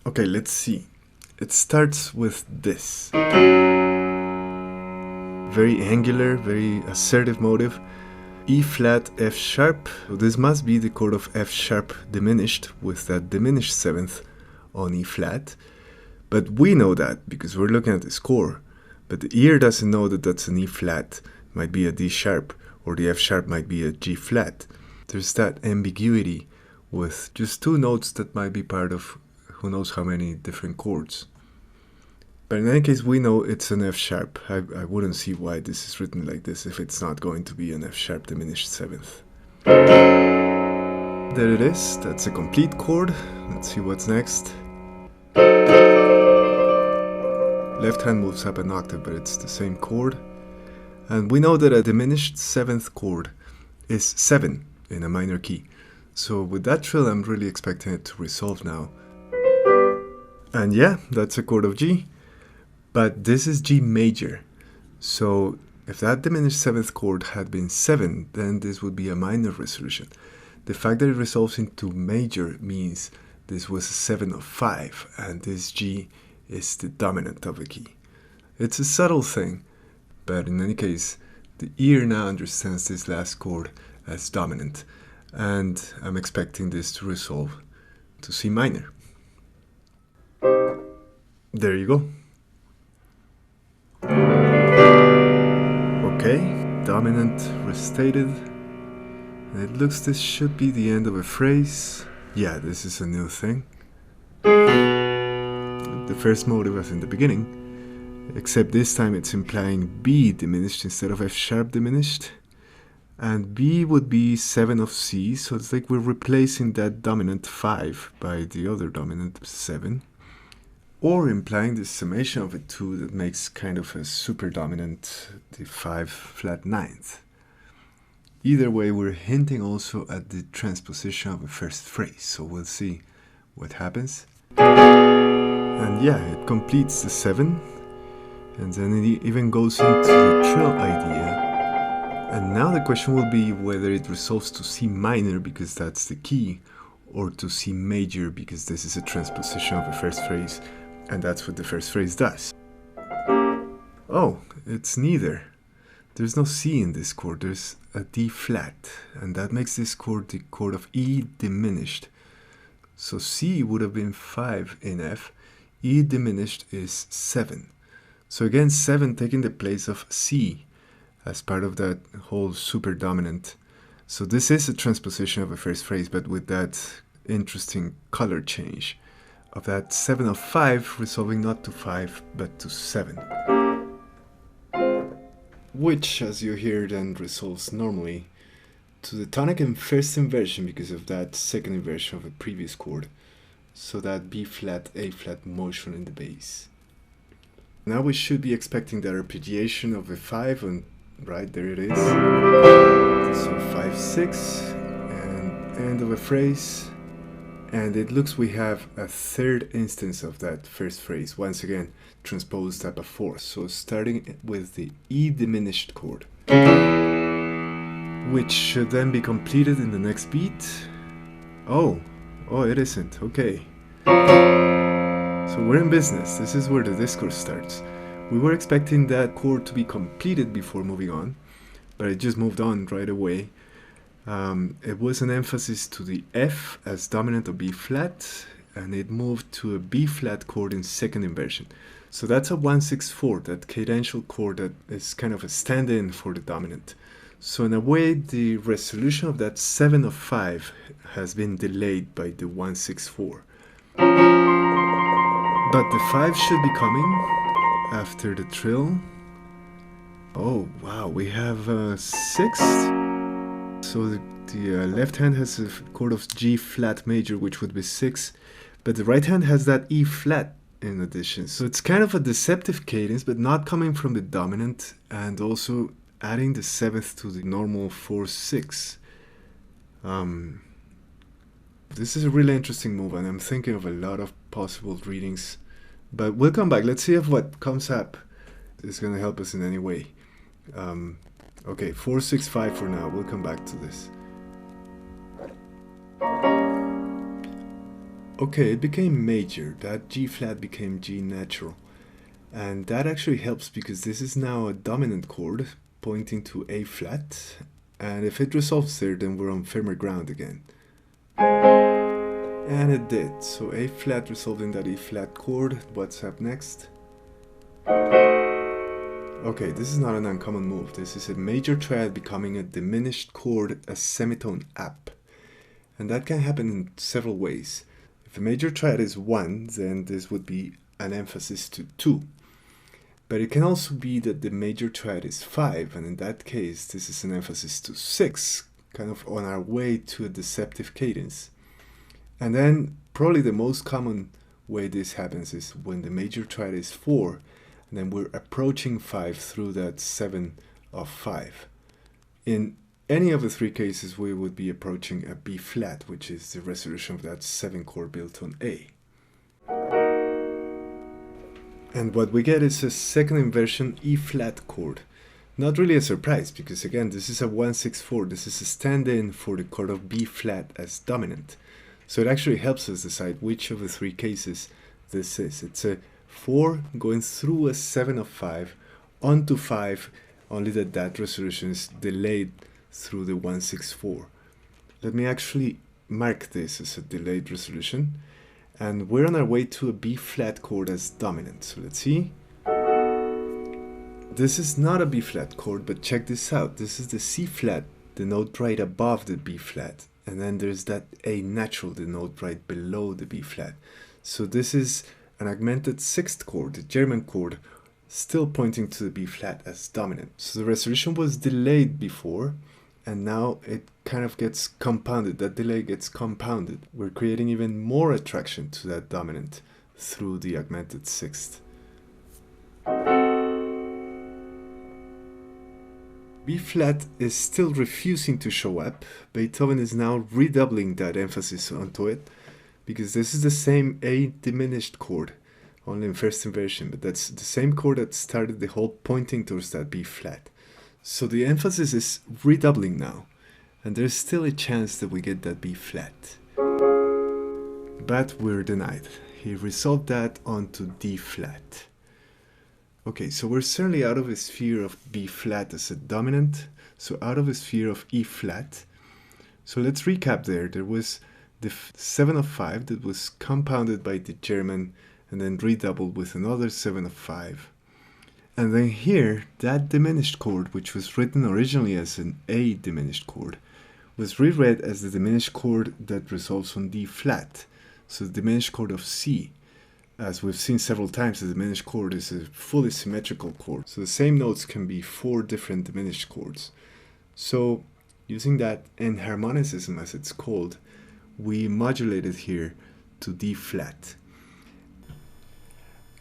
Okay, let's see. It starts with this. Very angular, very assertive motive. E flat, F sharp. So this must be the chord of F sharp diminished with that diminished seventh on E flat. But we know that because we're looking at the score. But the ear doesn't know that that's an E flat. It might be a D sharp, or the F sharp might be a G flat. There's that ambiguity with just two notes that might be part of who knows how many different chords. But in any case, we know it's an F sharp. I wouldn't see why this is written like this if it's not going to be an F sharp diminished seventh. There it is. That's a complete chord. Let's see what's next. Left hand moves up an octave, but it's the same chord. And we know that a diminished seventh chord is 7 in a minor key. So with that trill, I'm really expecting it to resolve now. And yeah, that's a chord of G. But this is G major. So if that diminished seventh chord had been 7, then this would be a minor resolution. The fact that it resolves into major means this was a 7 of 5, and this G is the dominant of the key. It's a subtle thing, but in any case, the ear now understands this last chord as dominant, and I'm expecting this to resolve to C minor. There you go. Okay, dominant restated. And it looks this should be the end of a phrase. Yeah, this is a new thing. The first motive was in the beginning, except this time it's implying B diminished instead of F sharp diminished. And B would be 7 of C, so it's like we're replacing that dominant 5 by the other dominant 7. Or implying the summation of a 2 that makes kind of a superdominant, the 5 flat ninth. Either way, we're hinting also at the transposition of a first phrase, so we'll see what happens. And yeah, it completes the 7, and then it even goes into the trill idea. And now the question will be whether it resolves to C minor because that's the key, or to C major because this is a transposition of a first phrase, and that's what the first phrase does. Oh, it's neither. There's no C in this chord, there's a D flat, and that makes this chord the chord of E diminished. So C would have been 5 in F, E diminished is 7. So again, 7 taking the place of C as part of that whole superdominant. So this is a transposition of a first phrase, but with that interesting color change of that 7 of 5 resolving not to 5 but to 7. Which, as you hear, then resolves normally to the tonic and first inversion because of that second inversion of a previous chord. So that B flat, A flat motion in the bass. Now we should be expecting that arpeggiation of a 5, and right there it is. So 5, 6, and end of a phrase. And it looks we have a third instance of that first phrase, once again transposed up a 4th. So starting with the E diminished chord, which should then be completed in the next beat. Oh, it isn't. Okay. So we're in business. This is where the discourse starts. We were expecting that chord to be completed before moving on, but it just moved on right away. It was an emphasis to the F as dominant of B flat, and it moved to a B flat chord in second inversion. So that's a 1-6-4, that cadential chord that is kind of a stand-in for the dominant. So in a way, the resolution of that 7 of 5 has been delayed by the 1-6-4. But the 5 should be coming after the trill. Oh wow, we have a 6th. So the left hand has a chord of G flat major, which would be 6, but the right hand has that E flat in addition. So it's kind of a deceptive cadence, but not coming from the dominant, and also adding the 7th to the normal 4-6. This is a really interesting move, and I'm thinking of a lot of possible readings. But we'll come back. Let's see if what comes up is going to help us in any way. Okay, 4-6-5 for now. We'll come back to this. Okay, it became major. That G flat became G natural. And that actually helps because this is now a dominant chord pointing to A flat. And if it resolves there, then we're on firmer ground again. And it did. So A flat resolving that E flat chord. What's up next? Okay, this is not an uncommon move. This is a major triad becoming a diminished chord, a semitone up. And that can happen in several ways. If a major triad is 1, then this would be an emphasis to 2. But it can also be that the major triad is 5, and in that case, this is an emphasis to 6, kind of on our way to a deceptive cadence. And then, probably the most common way this happens is when the major triad is 4, and then we're approaching 5 through that 7 of 5. In any of the three cases, we would be approaching a B flat, which is the resolution of that 7 chord built on A. And what we get is a second inversion E flat chord. Not really a surprise, because again, this is a 1-6-4. This is a stand-in for the chord of B flat as dominant. So it actually helps us decide which of the three cases this is. It's a 4 going through a 7 of 5 onto 5, only that that resolution is delayed through the 1-6-4. Let me actually mark this as a delayed resolution. And we're on our way to a B flat chord as dominant. So let's see. This is not a B flat chord, but check this out. This is the C flat, the note right above the B flat. And then there's that A natural, the note right below the B flat. So this is an augmented 6th chord, the German chord, still pointing to the B flat as dominant. So the resolution was delayed before, and now it kind of gets compounded. That delay gets compounded. We're creating even more attraction to that dominant through the augmented 6th. B flat is still refusing to show up. Beethoven is now redoubling that emphasis onto it, because this is the same A diminished chord, only in first inversion, but that's the same chord that started the whole pointing towards that B flat. So the emphasis is redoubling now, and there's still a chance that we get that B flat. But we're denied. He resolved that onto D flat. Okay, so we're certainly out of a sphere of B flat as a dominant, so out of a sphere of E flat. So let's recap there. There was the 7 of 5 that was compounded by the German and then redoubled with another 7 of 5. And then here, that diminished chord, which was written originally as an A diminished chord, was reread as the diminished chord that resolves on D flat, so the diminished chord of C. As we've seen several times, the diminished chord is a fully symmetrical chord. So the same notes can be 4 different diminished chords. So using that enharmonicism, as it's called, we modulated here to D flat.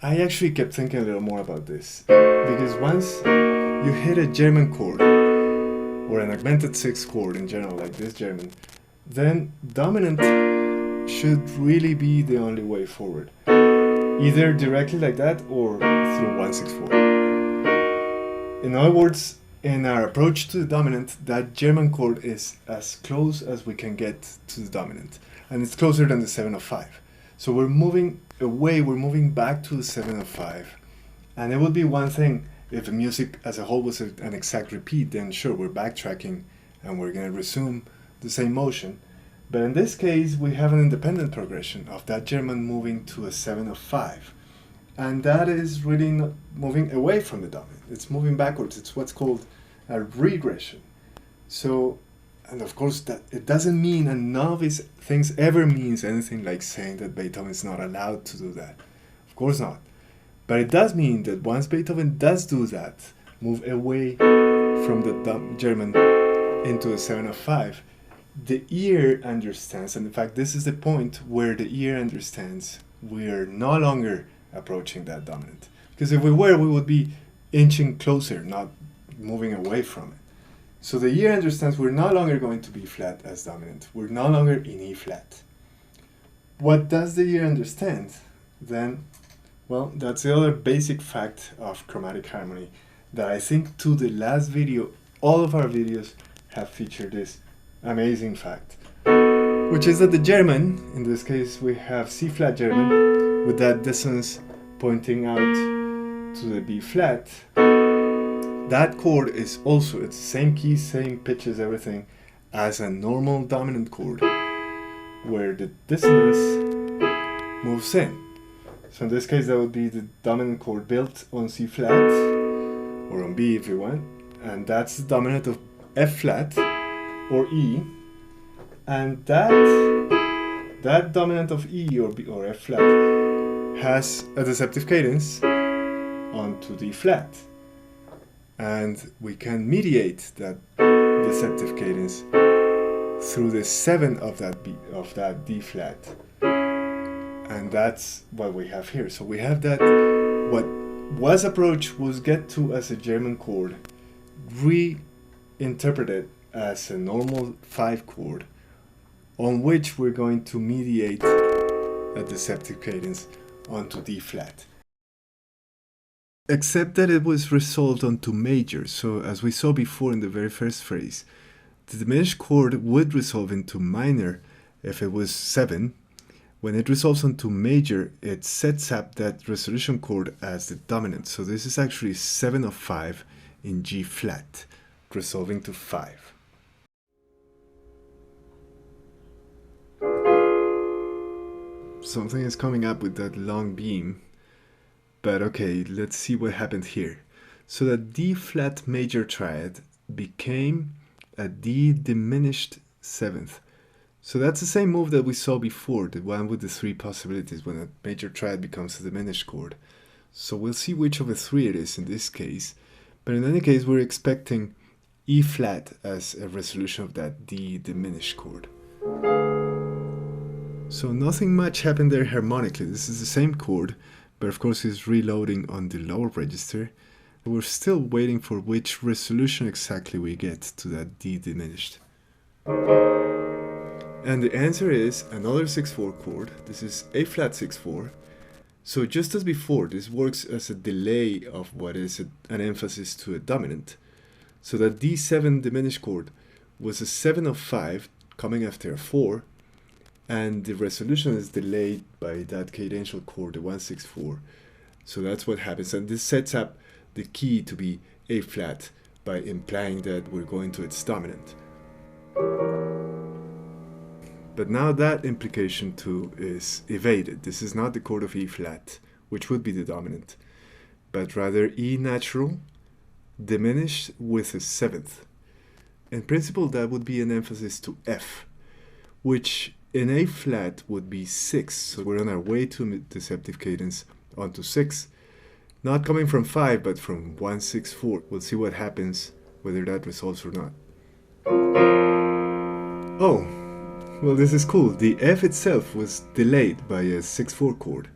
I actually kept thinking a little more about this, because once you hit a German chord, or an augmented 6th chord in general, like this German, then dominant should really be the only way forward. Either directly like that or through 1-6-4. In other words, in our approach to the dominant, that German chord is as close as we can get to the dominant. And it's closer than the 7 of 5. So we're moving away, we're moving back to the 7 of 5. And it would be one thing if the music as a whole was an exact repeat, then sure, we're backtracking and we're going to resume the same motion. But in this case, we have an independent progression of that German moving to a 7 of 5. And that is really not moving away from the dominant. It's moving backwards. It's what's called a regression. So, and of course, that it doesn't mean, and none of these things ever means anything like saying that Beethoven is not allowed to do that. Of course not. But it does mean that once Beethoven does do that, move away from the German into a 7 of 5, the ear understands, and in fact this is the point where the ear understands we are no longer approaching that dominant. Because if we were, we would be inching closer, not moving away from it. So the ear understands we're no longer going to be flat as dominant. We're no longer in E flat. What does the ear understand? Then, well, that's the other basic fact of chromatic harmony that I think to the last video, all of our videos have featured this amazing fact, which is that the German, in In this case we have C flat German with that dissonance pointing out to the B flat. That chord is also, it's the same key, same pitches, everything as a normal dominant chord where the dissonance moves in. So in this case that would be the dominant chord built on C flat or on B if you want, and that's the dominant of F flat or E, and that dominant of E or B or F flat has a deceptive cadence onto D flat, and we can mediate that deceptive cadence through the 7 of that D flat, and that's what we have here. So we have that what was approach was get to as a German chord reinterpreted as a normal 5 chord on which we're going to mediate a deceptive cadence onto D flat. Except that it was resolved onto major, so as we saw before in the very first phrase, the diminished chord would resolve into minor if it was 7. When it resolves onto major, it sets up that resolution chord as the dominant. So this is actually 7 of 5 in G flat, resolving to 5. Something is coming up with that long beam, but okay, let's see what happened here. So that D flat major triad became a D diminished 7th. So that's the same move that we saw before, the one with the 3 possibilities when a major triad becomes a diminished chord. So we'll see which of the 3 it is in this case, but in any case we're expecting E flat as a resolution of that D diminished chord. So nothing much happened there harmonically. This is the same chord, but of course it's reloading on the lower register. We're still waiting for which resolution exactly we get to that D diminished. And the answer is another 6/4 chord. This is A flat 6/4. So just as before, this works as a delay of what is an emphasis to a dominant. So that D7 diminished chord was a 7 of 5 coming after a 4, and the resolution is delayed by that cadential chord, the 1/6/4. So that's what happens, and this sets up the key to be A flat by implying that we're going to its dominant. But now that implication too is evaded. This is not the chord of E flat, which would be the dominant, but rather E natural diminished with a 7th. In principle, that would be an emphasis to F, which in A flat would be 6. So we're on our way to deceptive cadence onto 6, not coming from 5, but from 1/6/4. We'll see what happens, whether that resolves or not. Oh. Well, this is cool. The F itself was delayed by a 6/4 chord.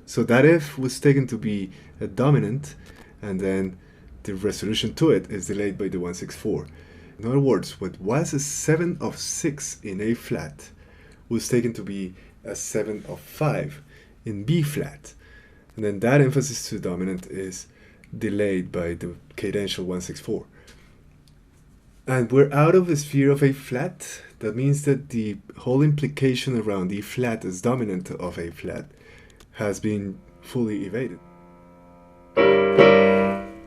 So that F was taken to be a dominant, and then the resolution to it is delayed by the 1/6/4. In other words, what was a 7 of 6 in A flat was taken to be a 7 of 5 in B flat. And then that emphasis to the dominant is delayed by the cadential 1/6/4. And we're out of the sphere of A flat. That means that the whole implication around E flat as dominant of A flat has been fully evaded.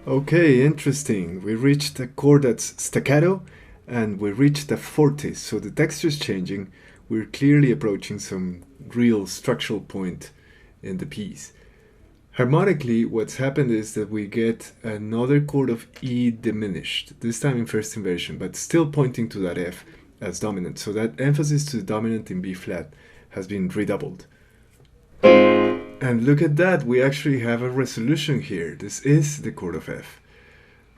Okay, interesting. We reached a chord that's staccato, and we reached a forte. So the texture is changing. We're clearly approaching some real structural point in the piece. Harmonically, what's happened is that we get another chord of E diminished, this time in first inversion, but still pointing to that F as dominant. So that emphasis to the dominant in B flat has been redoubled. And look at that, we actually have a resolution here. This is the chord of F.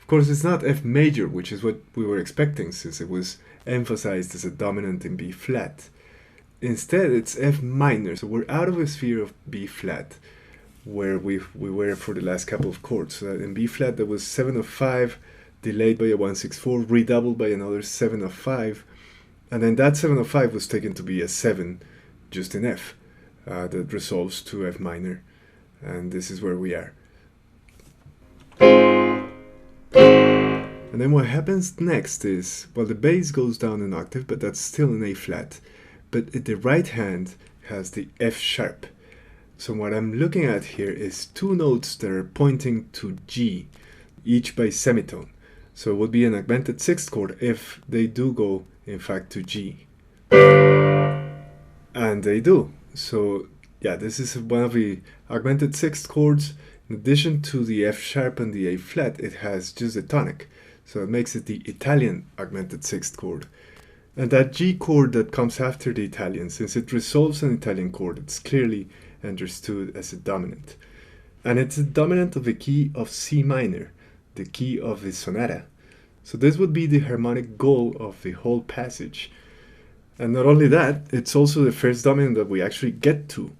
Of course, it's not F major, which is what we were expecting since it was emphasized as a dominant in B flat. Instead, it's F minor, so we're out of the sphere of B flat, where we were for the last couple of chords. So that in B flat there was 7 of 5, delayed by a 1/6/4, redoubled by another 7 of 5, and then that 7 of 5 was taken to be a 7 just in F, that resolves to F minor, and this is where we are. And then what happens next is, well, the bass goes down an octave, but that's still in A flat, but the right hand has the F sharp. So what I'm looking at here is two notes that are pointing to G, each by semitone. So it would be an augmented sixth chord if they do go, in fact, to G. And they do. So yeah, this is one of the augmented sixth chords. In addition to the F sharp and the A flat, it has just a tonic. So it makes it the Italian augmented sixth chord. And that G chord that comes after the Italian, since it resolves an Italian chord, it's clearly understood as a dominant. And it's a dominant of the key of C minor, the key of the sonata. So this would be the harmonic goal of the whole passage. And not only that, it's also the first dominant that we actually get to.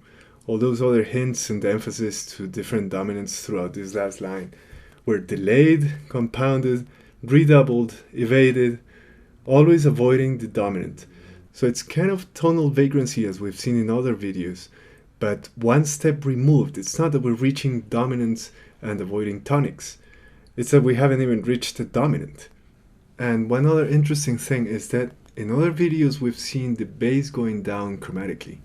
All those other hints and emphasis to different dominants throughout this last line were delayed, compounded, redoubled, evaded, always avoiding the dominant. So it's kind of tonal vagrancy as we've seen in other videos, but one step removed. It's not that we're reaching dominants and avoiding tonics. It's that we haven't even reached the dominant. And one other interesting thing is that in other videos we've seen the bass going down chromatically.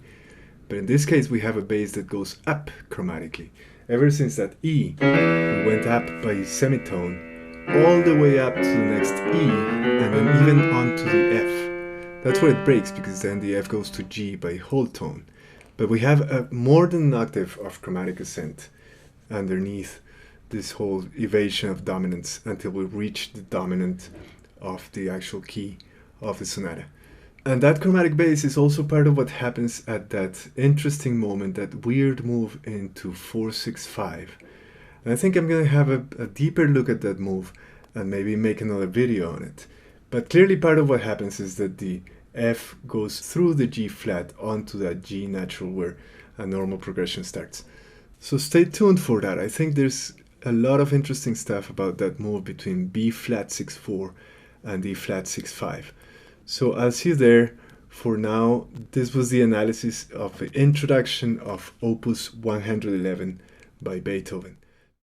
But in this case we have a bass that goes up chromatically. Ever since that E, we went up by semitone, all the way up to the next E, and then even on to the F. That's where it breaks, because then the F goes to G by whole tone. But we have more than an octave of chromatic ascent underneath this whole evasion of dominance until we reach the dominant of the actual key of the sonata. And that chromatic bass is also part of what happens at that interesting moment, that weird move into 4/6/5. And I think I'm going to have a deeper look at that move and maybe make another video on it. But clearly part of what happens is that the F goes through the G flat onto that G natural where a normal progression starts. So stay tuned for that. I think there's a lot of interesting stuff about that move between B flat 6/4 and E flat 6/5. So I'll see you there. For now, this was the analysis of the introduction of Opus 111 by Beethoven.